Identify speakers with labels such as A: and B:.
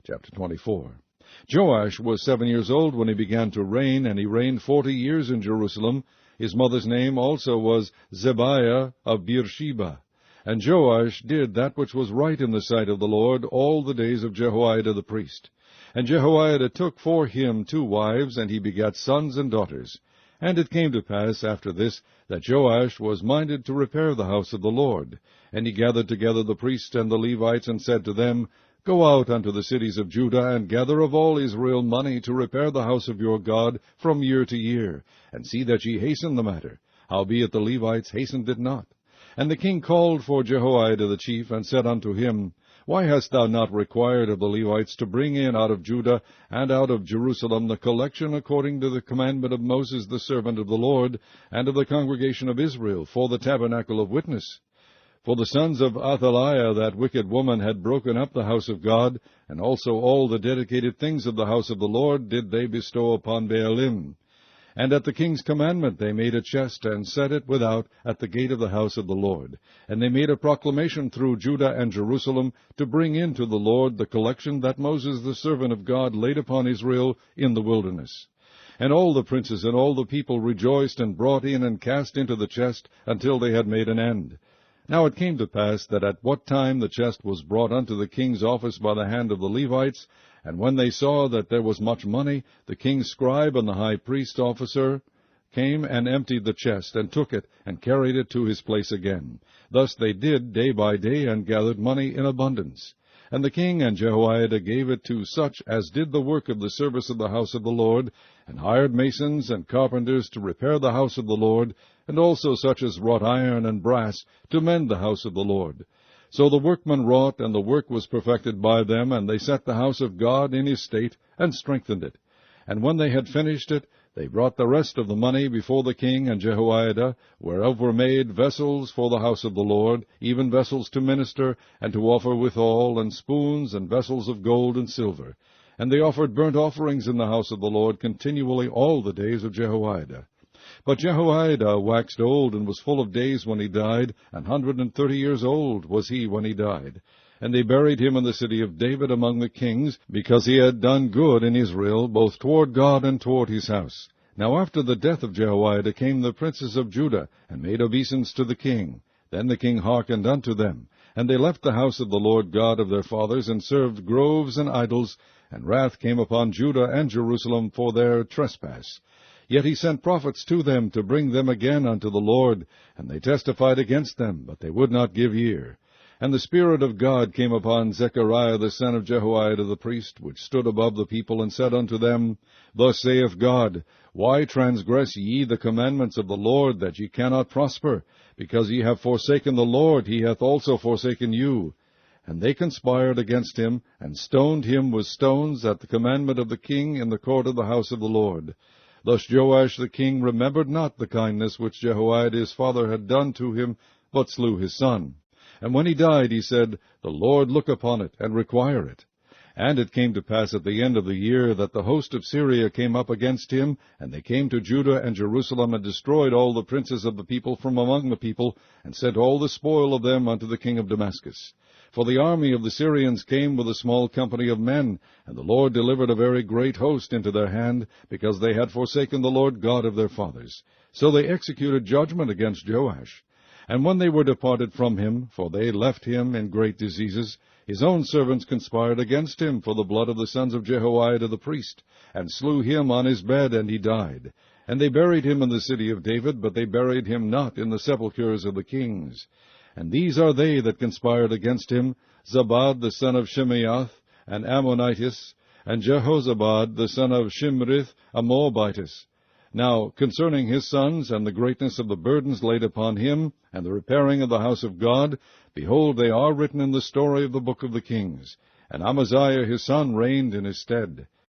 A: Chapter 24. Joash was 7 years old when he began to reign, and he reigned 40 years in Jerusalem. His mother's name also was Zebiah of Beersheba. And Joash did that which was right in the sight of the Lord all the days of Jehoiada the priest. And Jehoiada took for him 2 wives, and he begat sons and daughters. And it came to pass after this, that Joash was minded to repair the house of the Lord. And he gathered together the priests and the Levites, and said to them, Go out unto the cities of Judah, and gather of all Israel money to repair the house of your God from year to year, and see that ye hasten the matter. Howbeit the Levites hastened it not. And the king called for Jehoiada the chief, and said unto him, Why hast thou not required of the Levites to bring in out of Judah and out of Jerusalem the collection according to the commandment of Moses the servant of the Lord, and of the congregation of Israel, for the tabernacle of witness? For the sons of Athaliah, that wicked woman, had broken up the house of God, and also all the dedicated things of the house of the Lord did they bestow upon Baalim. And at the king's commandment they made a chest, and set it without at the gate of the house of the Lord. And they made a proclamation through Judah and Jerusalem to bring in to the Lord the collection that Moses the servant of God laid upon Israel in the wilderness. And all the princes and all the people rejoiced, and brought in and cast into the chest, until they had made an end. Now it came to pass that at what time the chest was brought unto the king's office by the hand of the Levites, and when they saw that there was much money, the king's scribe and the high priest officer came and emptied the chest, and took it, and carried it to his place again. Thus they did day by day, and gathered money in abundance. And the king and Jehoiada gave it to such as did the work of the service of the house of the Lord, and hired masons and carpenters to repair the house of the Lord, and also such as wrought iron and brass to mend the house of the Lord. So the workmen wrought, and the work was perfected by them, and they set the house of God in his state, and strengthened it. And when they had finished it, they brought the rest of the money before the king and Jehoiada, whereof were made vessels for the house of the Lord, even vessels to minister, and to offer withal, and spoons, and vessels of gold and silver. And they offered burnt offerings in the house of the Lord continually all the days of Jehoiada. But Jehoiada waxed old, and was full of days when he died, 130 years old was he when he died. And they buried him in the city of David among the kings, because he had done good in Israel, both toward God and toward his house. Now after the death of Jehoiada came the princes of Judah, and made obeisance to the king. Then the king hearkened unto them. And they left the house of the Lord God of their fathers, and served groves and idols, and wrath came upon Judah and Jerusalem for their trespass. Yet he sent prophets to them to bring them again unto the Lord, and they testified against them, but they would not give ear. And the Spirit of God came upon Zechariah the son of Jehoiada the priest, which stood above the people, and said unto them, Thus saith God, Why transgress ye the commandments of the Lord, that ye cannot prosper? Because ye have forsaken the Lord, he hath also forsaken you. And they conspired against him, and stoned him with stones at the commandment of the king in the court of the house of the Lord. Thus Joash the king remembered not the kindness which Jehoiada his father had done to him, but slew his son. And when he died, he said, The Lord look upon it, and require it. And it came to pass at the end of the year, that the host of Syria came up against him, and they came to Judah and Jerusalem, and destroyed all the princes of the people from among the people, and sent all the spoil of them unto the king of Damascus. For the army of the Syrians came with a small company of men, and the Lord delivered a very great host into their hand, because they had forsaken the Lord God of their fathers. So they executed judgment against Joash. And when they were departed from him, for they left him in great diseases, his own servants conspired against him for the blood of the sons of Jehoiada the priest, and slew him on his bed, and he died. And they buried him in the city of David, but they buried him not in the sepulchres of the kings. And these are they that conspired against him, Zabad the son of Shimeath, an Ammonitis, and Jehozabad the son of Shimrith, a Moabitess. Now concerning his sons, and the greatness of the burdens laid upon him, and the repairing of the house of God, behold, they are written in the story of the book of the kings. And Amaziah his son reigned in his stead.